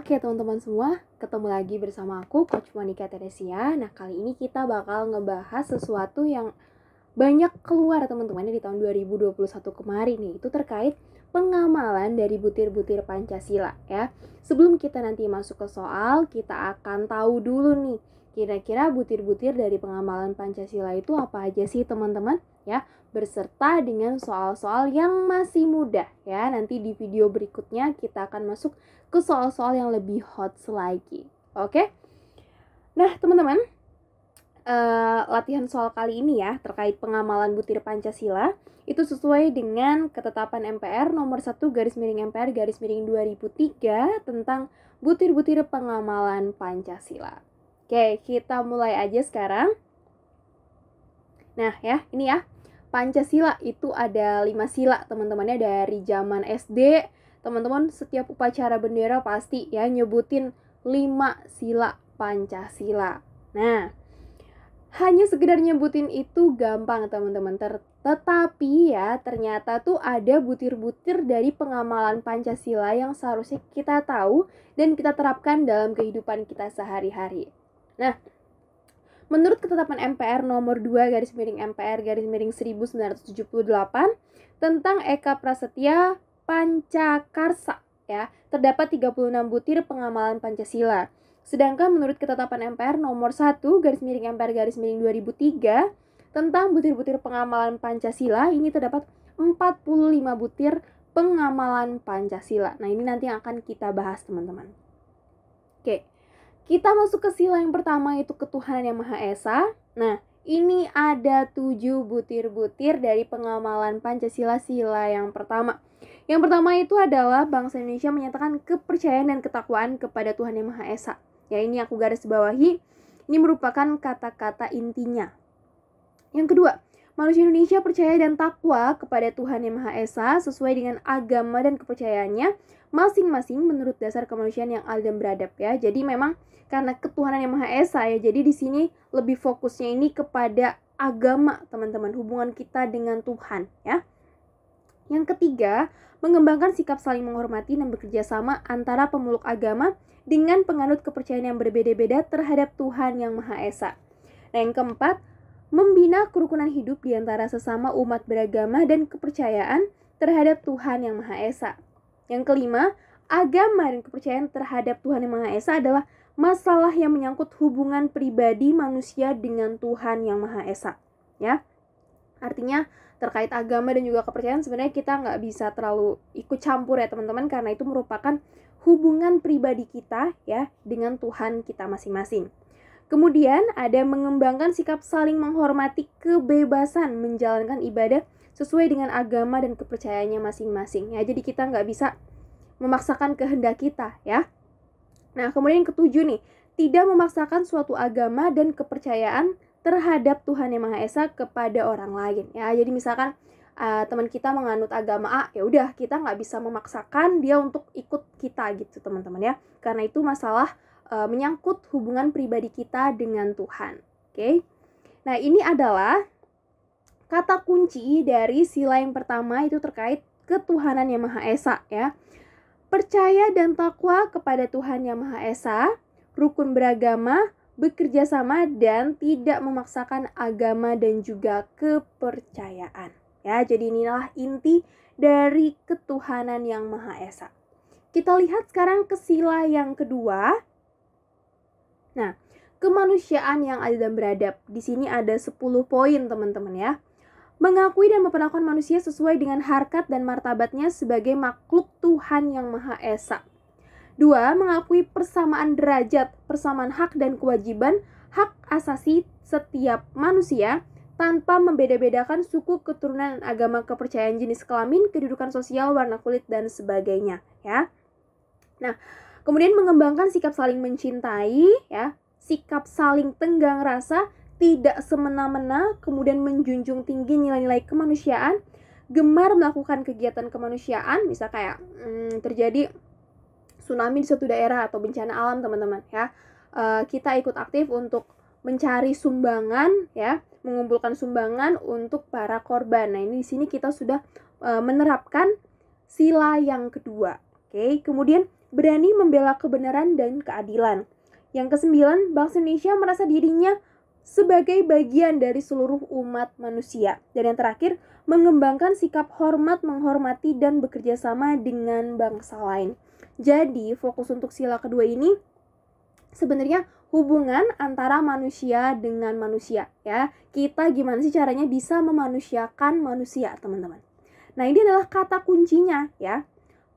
Oke teman-teman semua, ketemu lagi bersama aku Coach Monica Teresia. Nah kali ini kita bakal ngebahas sesuatu yang banyak keluar teman-teman di tahun 2021 kemarin nih. Itu terkait pengamalan dari butir-butir Pancasila ya. Sebelum kita nanti masuk ke soal, kita akan tahu dulu nih kira-kira butir-butir dari pengamalan Pancasila itu apa aja sih teman-teman ya, berserta dengan soal-soal yang masih mudah ya. Nanti di video berikutnya kita akan masuk ke soal-soal yang lebih hot lagi. Oke? Nah teman-teman, latihan soal kali ini ya terkait pengamalan butir Pancasila itu sesuai dengan ketetapan MPR nomor 1/MPR/2003 tentang butir-butir pengamalan Pancasila. Oke, kita mulai aja sekarang. Nah ya, ini ya, Pancasila itu ada 5 sila teman-temannya. Dari zaman SD, teman-teman setiap upacara bendera pasti ya nyebutin 5 sila Pancasila. Nah, hanya sekedar nyebutin itu gampang teman-teman, tetapi ya ternyata tuh ada butir-butir dari pengamalan Pancasila yang seharusnya kita tahu dan kita terapkan dalam kehidupan kita sehari-hari. Nah, menurut ketetapan MPR nomor 2/MPR/1978 tentang Eka Prasetya Pancakarsa ya, terdapat 36 butir pengamalan Pancasila. Sedangkan menurut ketetapan MPR nomor 1/MPR/2003 tentang butir-butir pengamalan Pancasila, ini terdapat 45 butir pengamalan Pancasila. Nah, ini nanti yang akan kita bahas, teman-teman. Oke. Kita masuk ke sila yang pertama, itu ketuhanan yang Maha Esa. Nah, ini ada 7 butir-butir dari pengamalan Pancasila sila yang pertama. Yang pertama itu adalah bangsa Indonesia menyatakan kepercayaan dan ketakwaan kepada Tuhan Yang Maha Esa. Ya, ini aku garis bawahi. Ini merupakan kata-kata intinya. Yang kedua, manusia Indonesia percaya dan takwa kepada Tuhan Yang Maha Esa sesuai dengan agama dan kepercayaannya masing-masing menurut dasar kemanusiaan yang adil dan beradab ya. Jadi memang karena ketuhanan Yang Maha Esa ya, jadi di sini lebih fokusnya ini kepada agama teman-teman, hubungan kita dengan Tuhan ya. Yang ketiga, mengembangkan sikap saling menghormati dan bekerja sama antara pemeluk agama dengan penganut kepercayaan yang berbeda-beda terhadap Tuhan Yang Maha Esa. Nah, yang keempat, membina kerukunan hidup di antara sesama umat beragama dan kepercayaan terhadap Tuhan Yang Maha Esa. Yang kelima, agama dan kepercayaan terhadap Tuhan Yang Maha Esa adalah masalah yang menyangkut hubungan pribadi manusia dengan Tuhan Yang Maha Esa. Ya, artinya terkait agama dan juga kepercayaan sebenarnya kita nggak bisa terlalu ikut campur ya teman-teman, karena itu merupakan hubungan pribadi kita ya dengan Tuhan kita masing-masing. Kemudian ada mengembangkan sikap saling menghormati kebebasan menjalankan ibadah sesuai dengan agama dan kepercayaannya masing-masing ya. Jadi kita nggak bisa memaksakan kehendak kita ya. Nah, kemudian yang ketujuh nih, tidak memaksakan suatu agama dan kepercayaan terhadap Tuhan Yang Maha Esa kepada orang lain ya. Jadi misalkan teman kita menganut agama A, ya udah kita nggak bisa memaksakan dia untuk ikut kita gitu teman-teman ya, karena itu masalah menyangkut hubungan pribadi kita dengan Tuhan. Oke. Nah, ini adalah kata kunci dari sila yang pertama, itu terkait ketuhanan Yang Maha Esa ya. Percaya dan takwa kepada Tuhan Yang Maha Esa, rukun beragama, bekerja sama, dan tidak memaksakan agama dan juga kepercayaan. Ya, jadi inilah inti dari ketuhanan Yang Maha Esa. Kita lihat sekarang ke sila yang kedua. Nah, kemanusiaan yang adil dan beradab. Di sini ada 10 poin teman-teman ya. Mengakui dan memperlakukan manusia sesuai dengan harkat dan martabatnya sebagai makhluk Tuhan Yang Maha Esa. 2. Mengakui persamaan derajat, persamaan hak dan kewajiban, hak asasi setiap manusia tanpa membeda-bedakan suku, keturunan, agama, kepercayaan, jenis kelamin, kedudukan sosial, warna kulit, dan sebagainya ya. Nah, kemudian mengembangkan sikap saling mencintai ya, sikap saling tenggang rasa, tidak semena-mena, kemudian menjunjung tinggi nilai-nilai kemanusiaan, gemar melakukan kegiatan kemanusiaan, misal kayak terjadi tsunami di suatu daerah atau bencana alam teman-teman ya, kita ikut aktif untuk mencari sumbangan ya, mengumpulkan sumbangan untuk para korban. Nah, ini di sini kita sudah menerapkan sila yang kedua. Oke, kemudian berani membela kebenaran dan keadilan. Yang ke-9, bangsa Indonesia merasa dirinya sebagai bagian dari seluruh umat manusia. Dan yang terakhir, mengembangkan sikap hormat, menghormati, dan bekerja sama dengan bangsa lain. Jadi, fokus untuk sila kedua ini sebenarnya hubungan antara manusia dengan manusia, ya. Kita gimana sih caranya bisa memanusiakan manusia, teman-teman. Nah, ini adalah kata kuncinya, ya.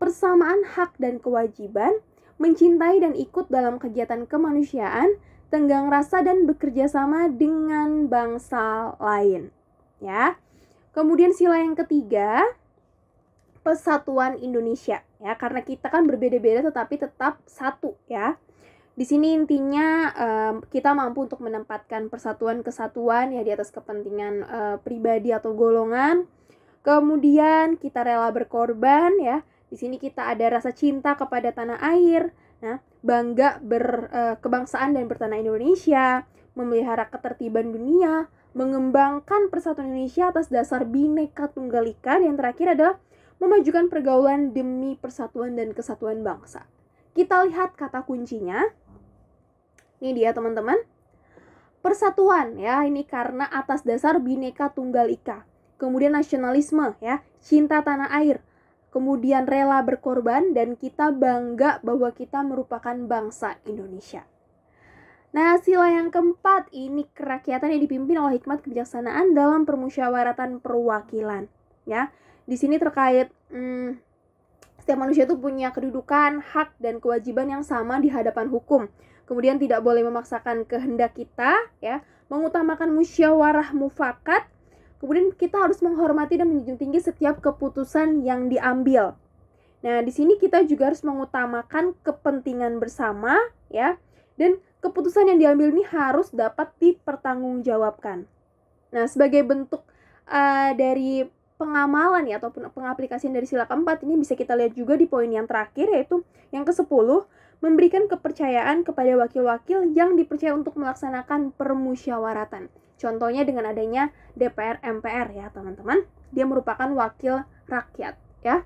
Persamaan hak dan kewajiban, mencintai dan ikut dalam kegiatan kemanusiaan, tenggang rasa dan bekerja sama dengan bangsa lain, ya. Kemudian sila yang ketiga, persatuan Indonesia, ya. Karena kita kan berbeda-beda tetapi tetap satu, ya. Di sini intinya kita mampu untuk menempatkan persatuan kesatuan ya di atas kepentingan pribadi atau golongan. Kemudian kita rela berkorban, ya. Di sini kita ada rasa cinta kepada tanah air, nah, bangga berkebangsaan dan bertanah Indonesia, memelihara ketertiban dunia, mengembangkan persatuan Indonesia atas dasar Bhinneka Tunggal Ika, dan yang terakhir adalah memajukan pergaulan demi persatuan dan kesatuan bangsa. Kita lihat kata kuncinya. Ini dia, teman-teman. Persatuan, ya, ini karena atas dasar Bhinneka Tunggal Ika. Kemudian nasionalisme, ya, cinta tanah air. Kemudian rela berkorban, dan kita bangga bahwa kita merupakan bangsa Indonesia. Nah, sila yang keempat, ini kerakyatan yang dipimpin oleh hikmat kebijaksanaan dalam permusyawaratan perwakilan, ya. Di sini terkait setiap manusia itu punya kedudukan, hak, dan kewajiban yang sama di hadapan hukum. Kemudian tidak boleh memaksakan kehendak kita, ya, mengutamakan musyawarah mufakat. Kemudian kita harus menghormati dan menjunjung tinggi setiap keputusan yang diambil. Nah, di sini kita juga harus mengutamakan kepentingan bersama, ya, dan keputusan yang diambil ini harus dapat dipertanggungjawabkan. Nah, sebagai bentuk dari pengamalan ya ataupun pengaplikasian dari sila keempat ini bisa kita lihat juga di poin yang terakhir, yaitu yang ke-10, memberikan kepercayaan kepada wakil-wakil yang dipercaya untuk melaksanakan permusyawaratan. Contohnya dengan adanya DPR MPR ya, teman-teman. Dia merupakan wakil rakyat, ya.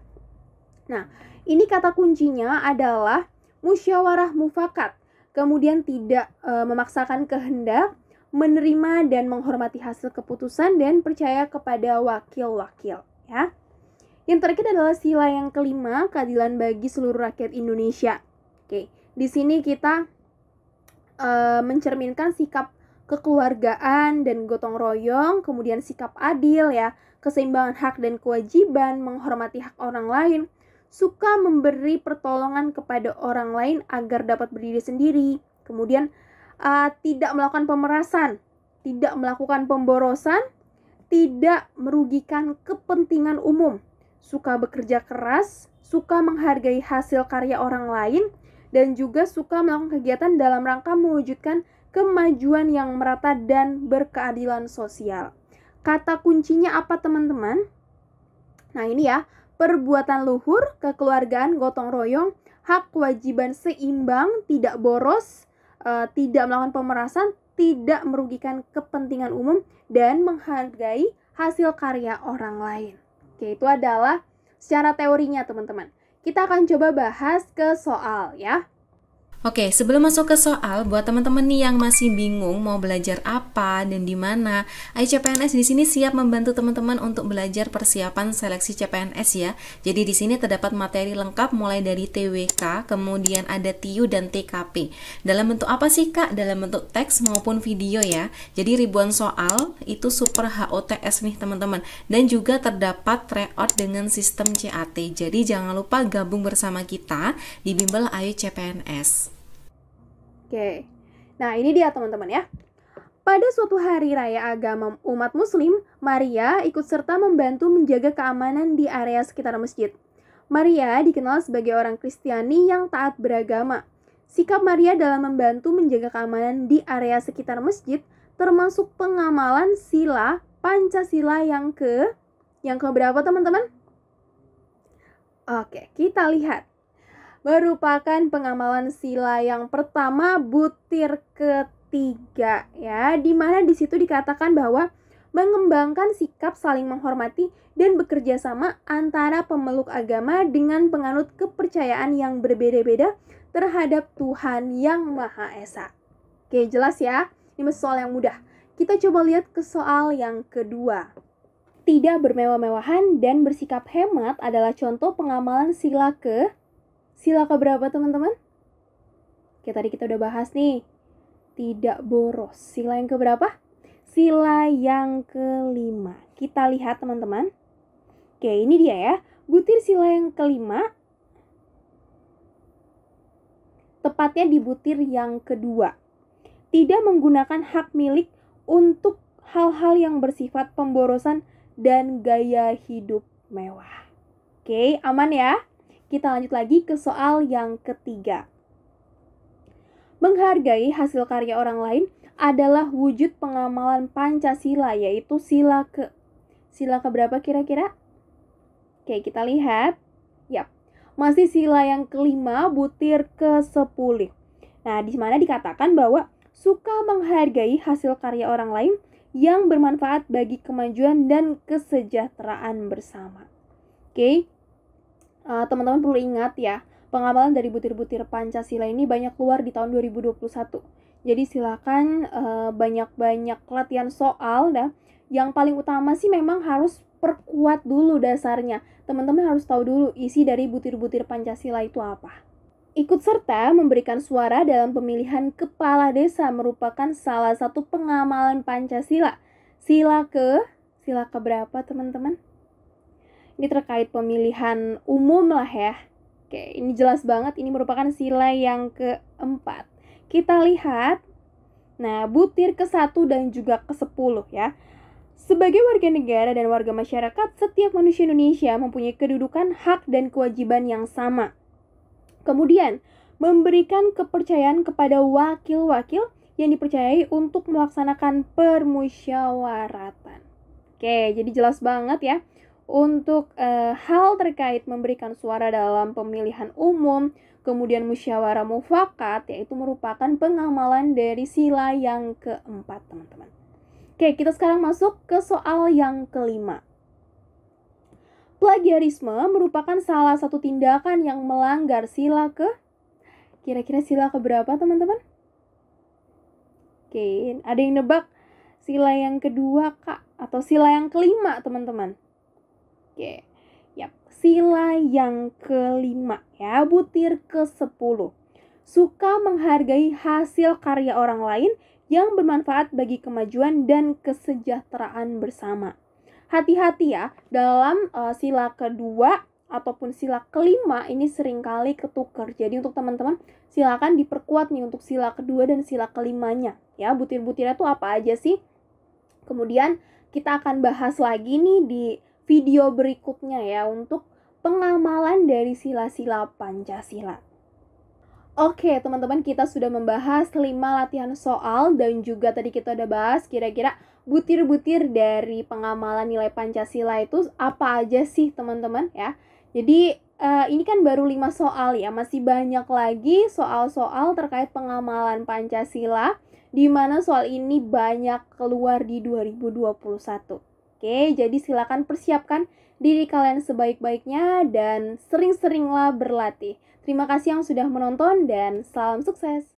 Nah, ini kata kuncinya adalah musyawarah mufakat. Kemudian tidak memaksakan kehendak, menerima dan menghormati hasil keputusan, dan percaya kepada wakil-wakil, ya. Yang terakhir adalah sila yang kelima, keadilan bagi seluruh rakyat Indonesia. Oke, di sini kita mencerminkan sikap kekeluargaan dan gotong royong, kemudian sikap adil, ya, keseimbangan hak dan kewajiban, menghormati hak orang lain, suka memberi pertolongan kepada orang lain agar dapat berdiri sendiri, kemudian tidak melakukan pemerasan, tidak melakukan pemborosan, tidak merugikan kepentingan umum, suka bekerja keras, suka menghargai hasil karya orang lain, dan juga suka melakukan kegiatan dalam rangka mewujudkan kemajuan yang merata dan berkeadilan sosial. Kata kuncinya apa, teman-teman? Nah, ini ya, perbuatan luhur, kekeluargaan, gotong royong, hak kewajiban seimbang, tidak boros, tidak melakukan pemerasan, tidak merugikan kepentingan umum, dan menghargai hasil karya orang lain. Oke, itu adalah secara teorinya, teman-teman. Kita akan coba bahas ke soal, ya. Oke, sebelum masuk ke soal, buat teman-teman nih yang masih bingung mau belajar apa dan di mana, CPNS di sini siap membantu teman-teman untuk belajar persiapan seleksi CPNS ya. Jadi di sini terdapat materi lengkap mulai dari TWK, kemudian ada TIU dan TKP. Dalam bentuk apa sih, Kak? Dalam bentuk teks maupun video ya. Jadi ribuan soal itu super HOTS nih teman-teman. Dan juga terdapat tryout dengan sistem CAT. Jadi jangan lupa gabung bersama kita di Bimbel Ayu CPNS. Oke, nah ini dia teman-teman ya. Pada suatu hari raya agama umat muslim, Maria ikut serta membantu menjaga keamanan di area sekitar masjid. Maria dikenal sebagai orang Kristiani yang taat beragama. Sikap Maria dalam membantu menjaga keamanan di area sekitar masjid termasuk pengamalan sila Pancasila yang keberapa teman-teman? Oke, kita lihat. Merupakan pengamalan sila yang pertama, butir ketiga ya, dimana di situ dikatakan bahwa mengembangkan sikap saling menghormati dan bekerja sama antara pemeluk agama dengan penganut kepercayaan yang berbeda-beda terhadap Tuhan yang Maha Esa. Oke, jelas ya? Ini masih soal yang mudah. Kita coba lihat ke soal yang kedua. Tidak bermewah-mewahan dan bersikap hemat adalah contoh pengamalan sila ke berapa, teman-teman? Oke, tadi kita udah bahas nih. Tidak boros. Sila yang keberapa? Sila yang kelima. Kita lihat, teman-teman. Oke, ini dia ya. Butir sila yang kelima. Tepatnya di butir yang kedua. Tidak menggunakan hak milik untuk hal-hal yang bersifat pemborosan dan gaya hidup mewah. Oke, aman ya? Kita lanjut lagi ke soal yang ketiga. Menghargai hasil karya orang lain adalah wujud pengamalan Pancasila, yaitu sila ke berapa kira-kira? Oke, kita lihat. Yap, masih sila yang kelima, butir ke-10. Nah, di mana dikatakan bahwa suka menghargai hasil karya orang lain yang bermanfaat bagi kemajuan dan kesejahteraan bersama. Oke, teman-teman perlu ingat ya, pengamalan dari butir-butir Pancasila ini banyak keluar di tahun 2021. Jadi silakan banyak-banyak latihan soal dah. Yang paling utama sih memang harus perkuat dulu dasarnya. Teman-teman harus tahu dulu isi dari butir-butir Pancasila itu apa. Ikut serta memberikan suara dalam pemilihan kepala desa merupakan salah satu pengamalan Pancasila. Sila ke berapa, teman-teman? Ini terkait pemilihan umum lah ya. Oke, ini jelas banget, ini merupakan sila yang keempat. Kita lihat, nah butir ke-1 dan juga ke-10 ya. Sebagai warga negara dan warga masyarakat, setiap manusia Indonesia mempunyai kedudukan, hak, dan kewajiban yang sama. Kemudian, memberikan kepercayaan kepada wakil-wakil yang dipercayai untuk melaksanakan permusyawaratan. Oke, jadi jelas banget ya. Untuk hal terkait memberikan suara dalam pemilihan umum, kemudian musyawarah mufakat, yaitu merupakan pengamalan dari sila yang keempat, teman-teman. Oke, kita sekarang masuk ke soal yang kelima. Plagiarisme merupakan salah satu tindakan yang melanggar sila kira-kira sila keberapa, teman-teman? Oke, ada yang nebak sila yang kedua, Kak, atau sila yang kelima, teman-teman? Oke, yap, sila yang kelima ya, butir ke-10. Suka menghargai hasil karya orang lain yang bermanfaat bagi kemajuan dan kesejahteraan bersama. Hati-hati ya, dalam sila kedua ataupun sila kelima ini seringkali ketukar. Jadi untuk teman-teman silakan diperkuat nih untuk sila kedua dan sila kelimanya. Ya, butir-butirnya tuh apa aja sih? Kemudian kita akan bahas lagi nih di video berikutnya ya untuk pengamalan dari sila-sila Pancasila. Oke, teman-teman, kita sudah membahas 5 latihan soal dan juga tadi kita udah bahas kira-kira butir-butir dari pengamalan nilai Pancasila itu apa aja sih, teman-teman ya. Jadi ini kan baru 5 soal ya, masih banyak lagi soal-soal terkait pengamalan Pancasila di mana soal ini banyak keluar di 2021. Oke, jadi silakan persiapkan diri kalian sebaik-baiknya dan sering-seringlah berlatih. Terima kasih yang sudah menonton dan salam sukses.